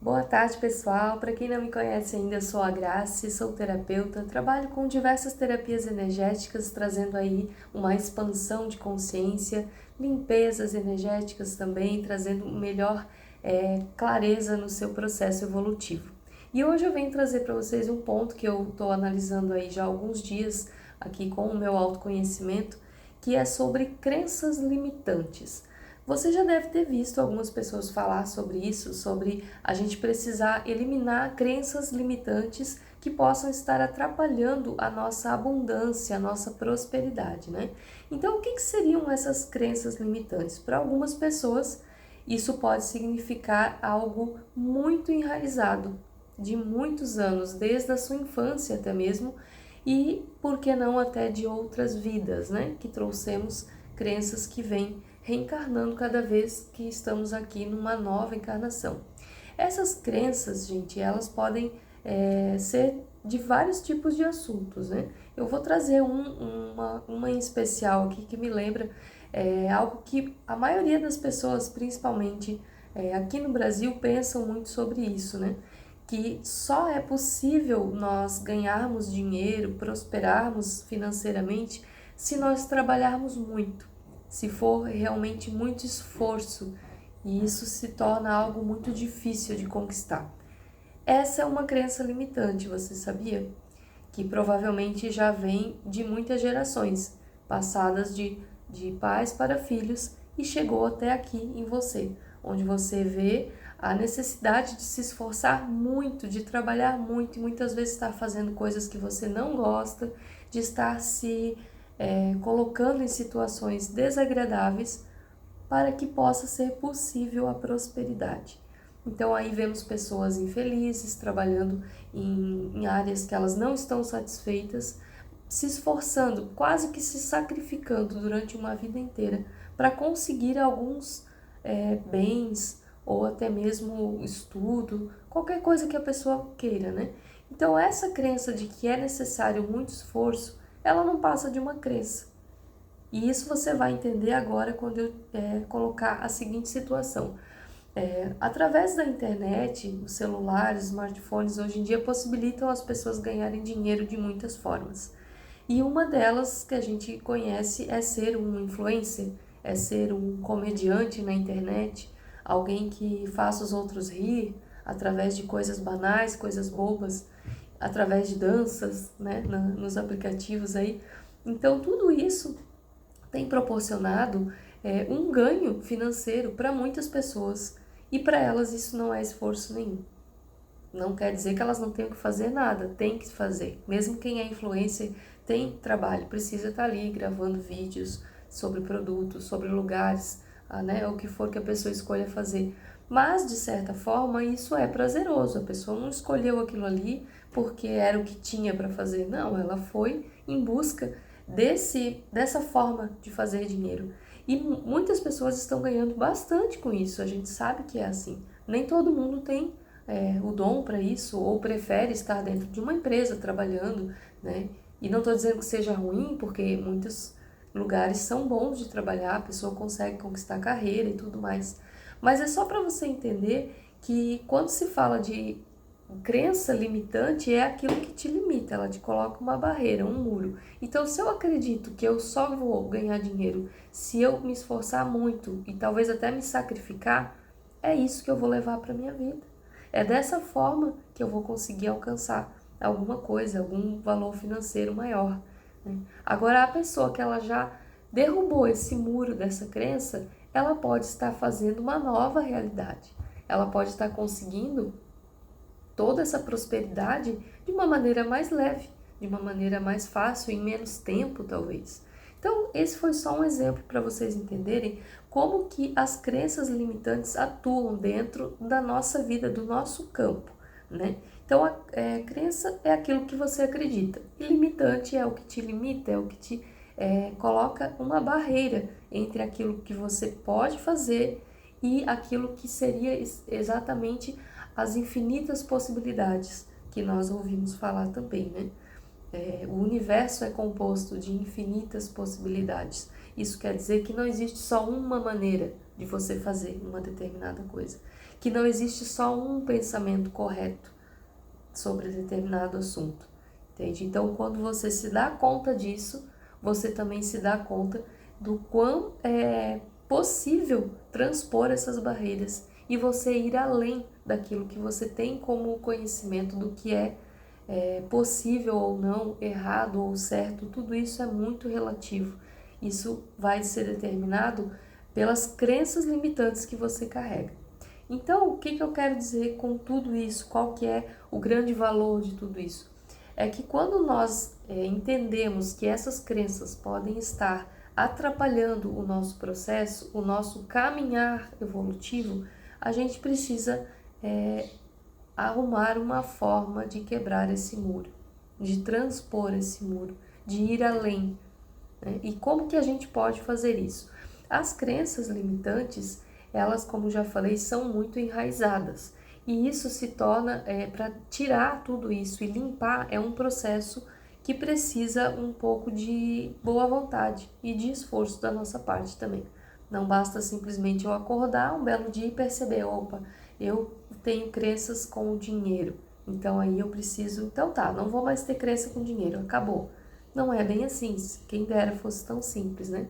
Boa tarde, pessoal. Para quem não me conhece ainda, eu sou a Grace, sou terapeuta, trabalho com diversas terapias energéticas, trazendo aí uma expansão de consciência, limpezas energéticas também, trazendo melhor clareza no seu processo evolutivo. E hoje eu venho trazer para vocês um ponto que eu estou analisando aí já há alguns dias, aqui com o meu autoconhecimento, que é sobre crenças limitantes. Você já deve ter visto algumas pessoas falar sobre isso, sobre a gente precisar eliminar crenças limitantes que possam estar atrapalhando a nossa abundância, a nossa prosperidade, né? Então, o que seriam essas crenças limitantes? Para algumas pessoas, isso pode significar algo muito enraizado, de muitos anos, desde a sua infância até mesmo, e, por que não, até de outras vidas, né? Que trouxemos crenças que vêm reencarnando cada vez que estamos aqui numa nova encarnação. Essas crenças, gente, elas podem ser de vários tipos de assuntos, né? Eu vou trazer uma em especial aqui que me lembra algo que a maioria das pessoas, principalmente aqui no Brasil, pensam muito sobre isso, né? Que só é possível nós ganharmos dinheiro, prosperarmos financeiramente, se nós trabalharmos muito, se for realmente muito esforço, e isso se torna algo muito difícil de conquistar. Essa é uma crença limitante, você sabia? Que provavelmente já vem de muitas gerações, passadas de pais para filhos e chegou até aqui em você, onde você vê a necessidade de se esforçar muito, de trabalhar muito e muitas vezes estar fazendo coisas que você não gosta, de estar se colocando em situações desagradáveis para que possa ser possível a prosperidade. Então aí vemos pessoas infelizes, trabalhando em áreas que elas não estão satisfeitas, se esforçando, quase que se sacrificando durante uma vida inteira para conseguir alguns bens ou até mesmo estudo, qualquer coisa que a pessoa queira, né? Então essa crença de que é necessário muito esforço, ela não passa de uma crença. E isso você vai entender agora quando eu colocar a seguinte situação. Através da internet, os celulares, smartphones, hoje em dia possibilitam as pessoas ganharem dinheiro de muitas formas. E uma delas que a gente conhece é ser um influencer, é ser um comediante na internet, alguém que faça os outros rir através de coisas banais, coisas bobas, através de danças, né, nos aplicativos aí. Então, tudo isso tem proporcionado um ganho financeiro para muitas pessoas e para elas isso não é esforço nenhum. Não quer dizer que elas não tenham que fazer nada, tem que fazer. Mesmo quem é influencer tem trabalho, precisa estar ali gravando vídeos sobre produtos, sobre lugares, né, o que for que a pessoa escolha fazer. Mas, de certa forma, isso é prazeroso. A pessoa não escolheu aquilo ali porque era o que tinha para fazer. Não, ela foi em busca dessa forma de fazer dinheiro. E muitas pessoas estão ganhando bastante com isso, a gente sabe que é assim. Nem todo mundo tem o dom para isso ou prefere estar dentro de uma empresa trabalhando, né? E não estou dizendo que seja ruim, porque muitos lugares são bons de trabalhar, a pessoa consegue conquistar carreira e tudo mais. Mas é só para você entender que quando se fala de crença limitante é aquilo que te limita, ela te coloca uma barreira, um muro. Então, se eu acredito que eu só vou ganhar dinheiro se eu me esforçar muito e talvez até me sacrificar, é isso que eu vou levar para minha vida. É dessa forma que eu vou conseguir alcançar alguma coisa, algum valor financeiro maior, né? Agora, a pessoa que ela já derrubou esse muro dessa crença, ela pode estar fazendo uma nova realidade. Ela pode estar conseguindo toda essa prosperidade de uma maneira mais leve, de uma maneira mais fácil, em menos tempo, talvez. Então, esse foi só um exemplo para vocês entenderem como que as crenças limitantes atuam dentro da nossa vida, do nosso campo, né? Então, a crença é aquilo que você acredita, e limitante é o que te limita, é o que te coloca uma barreira entre aquilo que você pode fazer e aquilo que seria exatamente as infinitas possibilidades que nós ouvimos falar também, né? O universo é composto de infinitas possibilidades. Isso quer dizer que não existe só uma maneira de você fazer uma determinada coisa. que não existe só um pensamento correto sobre determinado assunto, entende? Então, quando você se dá conta disso, você também se dá conta do quão é possível transpor essas barreiras e você ir além daquilo que você tem como conhecimento do que é possível ou não, errado ou certo. Tudo isso é muito relativo. Isso vai ser determinado pelas crenças limitantes que você carrega. Então, o que eu quero dizer com tudo isso? Qual que é o grande valor de tudo isso? É que quando nós entendemos que essas crenças podem estar atrapalhando o nosso processo, o nosso caminhar evolutivo, a gente precisa arrumar uma forma de quebrar esse muro, de transpor esse muro, de ir além, né? E como que a gente pode fazer isso? As crenças limitantes, elas, como já falei, são muito enraizadas. E isso se torna, para tirar tudo isso e limpar, é um processo que precisa um pouco de boa vontade e de esforço da nossa parte também. Não basta simplesmente eu acordar um belo dia e perceber, opa, eu tenho crenças com o dinheiro, então aí eu preciso, então tá, não vou mais ter crença com dinheiro, acabou. Não é bem assim, quem dera fosse tão simples, né?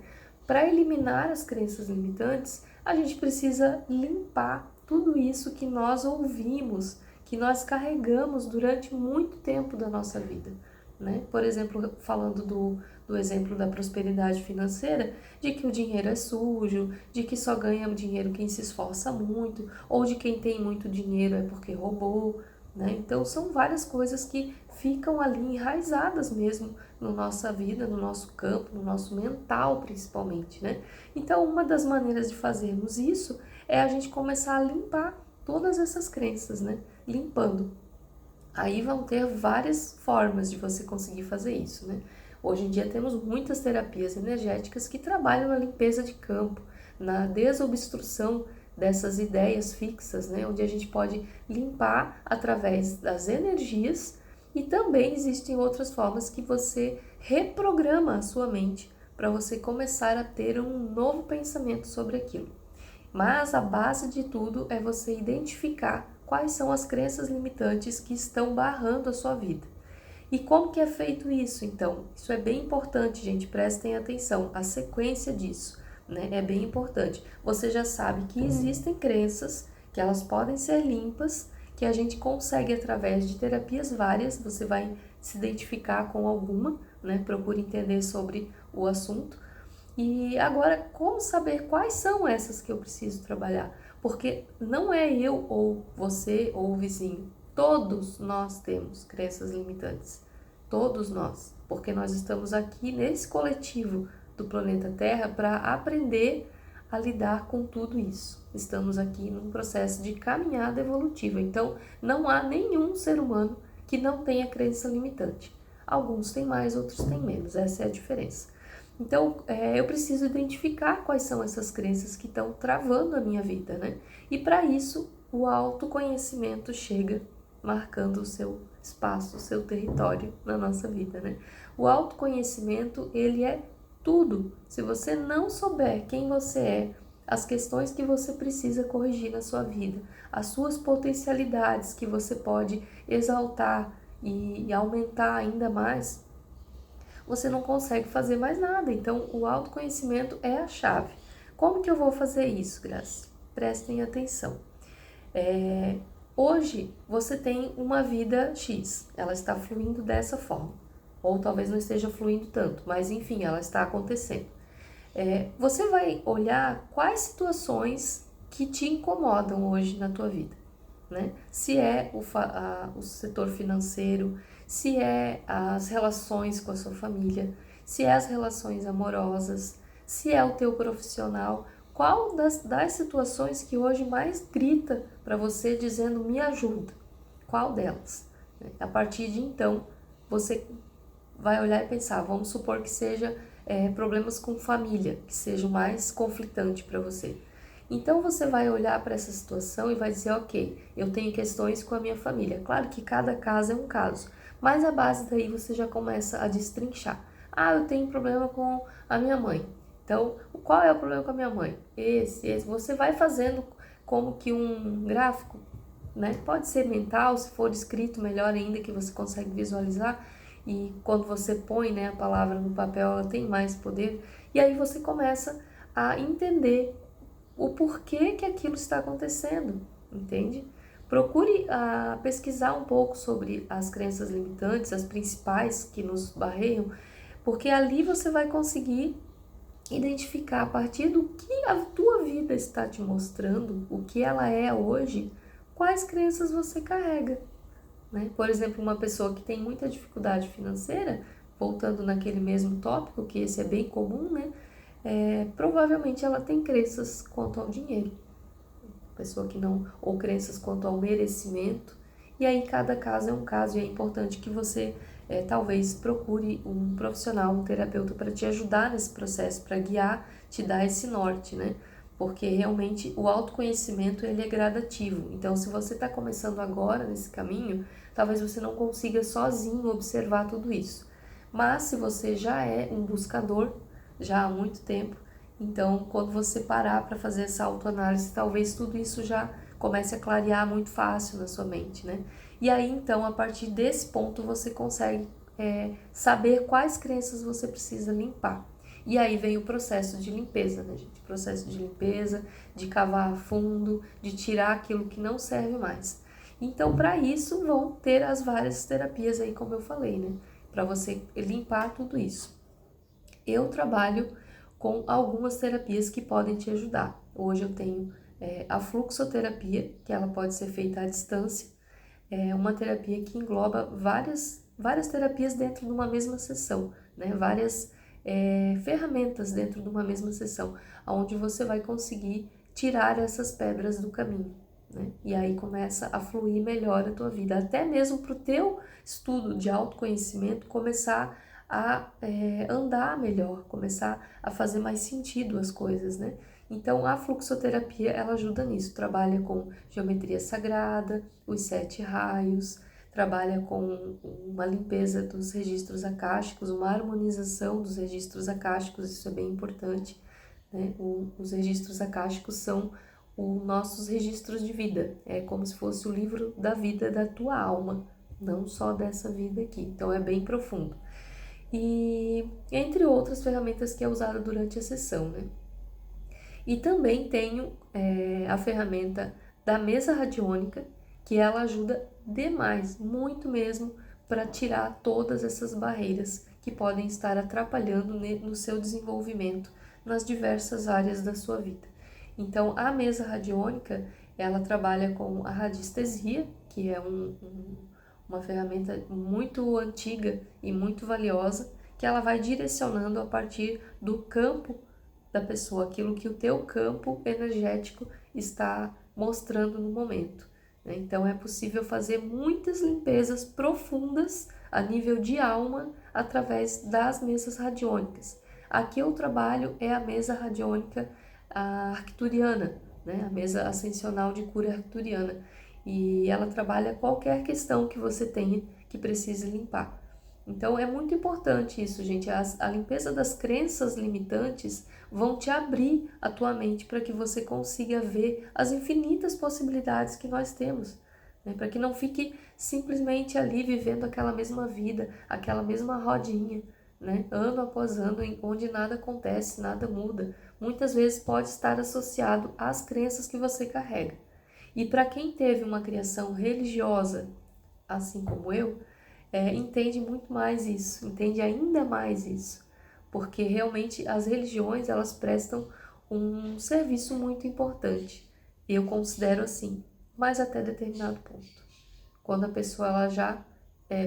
Para eliminar as crenças limitantes, a gente precisa limpar tudo isso que nós ouvimos, que nós carregamos durante muito tempo da nossa vida, né? Por exemplo, falando do exemplo da prosperidade financeira, de que o dinheiro é sujo, de que só ganha dinheiro quem se esforça muito, ou de quem tem muito dinheiro é porque roubou, né? Então, são várias coisas que ficam ali enraizadas mesmo na nossa vida, no nosso campo, no nosso mental principalmente, né? Então, uma das maneiras de fazermos isso é a gente começar a limpar todas essas crenças, né? Limpando. Aí vão ter várias formas de você conseguir fazer isso, né? Hoje em dia temos muitas terapias energéticas que trabalham na limpeza de campo, na desobstrução dessas ideias fixas, né? Onde a gente pode limpar através das energias e também existem outras formas que você reprograma a sua mente para você começar a ter um novo pensamento sobre aquilo. Mas a base de tudo é você identificar quais são as crenças limitantes que estão barrando a sua vida. E como que é feito isso, então? Isso é bem importante, gente, prestem atenção, a sequência disso, né, é bem importante. Você já sabe que existem crenças, que elas podem ser limpas, que a gente consegue através de terapias várias, você vai se identificar com alguma, né, procure entender sobre o assunto. E agora, como saber quais são essas que eu preciso trabalhar? Porque não é eu ou você ou o vizinho. Todos nós temos crenças limitantes. Todos nós. Porque nós estamos aqui nesse coletivo do planeta Terra para aprender a lidar com tudo isso. Estamos aqui num processo de caminhada evolutiva. Então, não há nenhum ser humano que não tenha crença limitante. Alguns têm mais, outros têm menos. Essa é a diferença. Então, eu preciso identificar quais são essas crenças que estão travando a minha vida, né? E para isso, o autoconhecimento chega marcando o seu espaço, o seu território na nossa vida, né? O autoconhecimento, ele é tudo. Se você não souber quem você é, as questões que você precisa corrigir na sua vida, as suas potencialidades que você pode exaltar e aumentar ainda mais, você não consegue fazer mais nada. Então, o autoconhecimento é a chave. Como que eu vou fazer isso, Graça? Prestem atenção. Hoje, você tem uma vida X, ela está fluindo dessa forma. Ou talvez não esteja fluindo tanto, mas enfim, ela está acontecendo. Você vai olhar quais situações que te incomodam hoje na tua vida, né? Se é o setor financeiro, se é as relações com a sua família, se é as relações amorosas, se é o teu profissional, qual das situações que hoje mais grita para você dizendo me ajuda? Qual delas? A partir de então, você vai olhar e pensar, vamos supor que seja problemas com família, que seja o mais conflitante para você. Então você vai olhar para essa situação e vai dizer, ok, eu tenho questões com a minha família. Claro que cada caso é um caso, mas a base daí você já começa a destrinchar. Ah, eu tenho problema com a minha mãe. Então, qual é o problema com a minha mãe? Esse. Você vai fazendo como que um gráfico, né? Pode ser mental, se for escrito, melhor ainda, que você consegue visualizar. E quando você põe, né, a palavra no papel, ela tem mais poder. E aí você começa a entender o porquê que aquilo está acontecendo, entende? Procure pesquisar um pouco sobre as crenças limitantes, as principais que nos barreiam, porque ali você vai conseguir identificar a partir do que a tua vida está te mostrando, o que ela é hoje, quais crenças você carrega, né? Por exemplo, uma pessoa que tem muita dificuldade financeira, voltando naquele mesmo tópico, que esse é bem comum, né? Provavelmente ela tem crenças quanto ao dinheiro, pessoa que não, ou crenças quanto ao merecimento, e aí cada caso é um caso, e é importante que você talvez procure um profissional, um terapeuta para te ajudar nesse processo, para guiar, te dar esse norte, né? Porque realmente o autoconhecimento ele é gradativo, então se você está começando agora nesse caminho, talvez você não consiga sozinho observar tudo isso, mas se você já é um buscador, já há muito tempo, então, quando você parar para fazer essa autoanálise, talvez tudo isso já comece a clarear muito fácil na sua mente, né? E aí, então, a partir desse ponto, você consegue saber quais crenças você precisa limpar. E aí vem o processo de limpeza, né, gente? Processo de limpeza, de cavar a fundo, de tirar aquilo que não serve mais. Então, para isso, vão ter as várias terapias aí, como eu falei, né? Para você limpar tudo isso. Eu trabalho com algumas terapias que podem te ajudar. Hoje eu tenho a fluxoterapia, que ela pode ser feita à distância. É uma terapia que engloba várias terapias dentro de uma mesma sessão, né? Várias ferramentas dentro de uma mesma sessão, onde você vai conseguir tirar essas pedras do caminho, né? E aí começa a fluir melhor a tua vida, até mesmo para o teu estudo de autoconhecimento começar a andar melhor, começar a fazer mais sentido as coisas, né? Então, a fluxoterapia, ela ajuda nisso, trabalha com geometria sagrada, os 7 raios, trabalha com uma limpeza dos registros acásticos, uma harmonização dos registros acásticos, isso é bem importante, né? Os registros acásticos são os nossos registros de vida, é como se fosse o livro da vida da tua alma, não só dessa vida aqui, então é bem profundo. E entre outras ferramentas que é usada durante a sessão, né? E também tenho a ferramenta da mesa radiônica, que ela ajuda demais, muito mesmo, para tirar todas essas barreiras que podem estar atrapalhando no seu desenvolvimento nas diversas áreas da sua vida. Então, a mesa radiônica, ela trabalha com a radiestesia, que é uma ferramenta muito antiga e muito valiosa, que ela vai direcionando a partir do campo da pessoa, aquilo que o teu campo energético está mostrando no momento, né? Então é possível fazer muitas limpezas profundas a nível de alma através das mesas radiônicas. Aqui eu trabalho a mesa radiônica arcturiana, né? A mesa ascensional de cura arcturiana, e ela trabalha qualquer questão que você tenha que precise limpar. Então é muito importante isso, gente. A limpeza das crenças limitantes vão te abrir a tua mente para que você consiga ver as infinitas possibilidades que nós temos, né? Para que não fique simplesmente ali vivendo aquela mesma vida, aquela mesma rodinha, né? Ano após ano, onde nada acontece, nada muda. Muitas vezes pode estar associado às crenças que você carrega. E para quem teve uma criação religiosa, assim como eu, entende muito mais isso, entende ainda mais isso, porque realmente as religiões, elas prestam um serviço muito importante, eu considero assim, mas até determinado ponto. Quando a pessoa ela já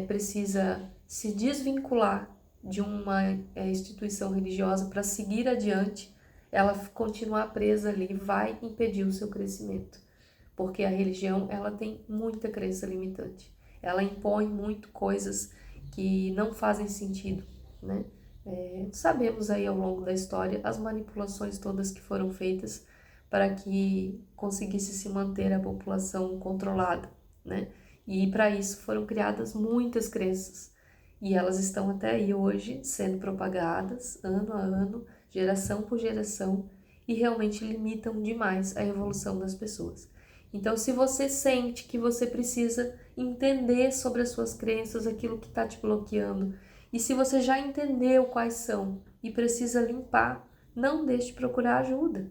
precisa se desvincular de uma instituição religiosa para seguir adiante, ela continuar presa ali vai impedir o seu crescimento, porque a religião ela tem muita crença limitante. Ela impõe muito coisas que não fazem sentido, né? Sabemos aí ao longo da história as manipulações todas que foram feitas para que conseguisse se manter a população controlada, né? E para isso foram criadas muitas crenças. E elas estão até aí hoje sendo propagadas, ano a ano, geração por geração. e realmente limitam demais a evolução das pessoas. Então, se você sente que você precisa entender sobre as suas crenças, aquilo que está te bloqueando, e se você já entendeu quais são e precisa limpar, não deixe de procurar ajuda,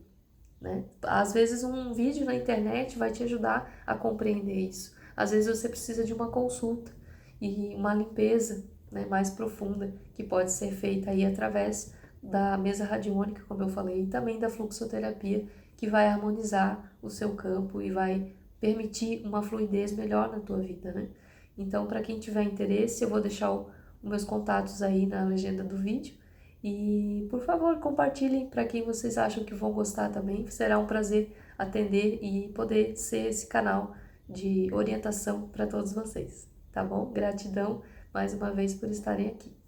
né? Às vezes um vídeo na internet vai te ajudar a compreender isso. Às vezes você precisa de uma consulta e uma limpeza, né, mais profunda, que pode ser feita aí através da mesa radiônica, como eu falei, e também da fluxoterapia, que vai harmonizar o seu campo e vai permitir uma fluidez melhor na tua vida, né? Então, para quem tiver interesse, eu vou deixar os meus contatos aí na legenda do vídeo. E, por favor, compartilhem para quem vocês acham que vão gostar também. Será um prazer atender e poder ser esse canal de orientação para todos vocês, tá bom? Gratidão mais uma vez por estarem aqui.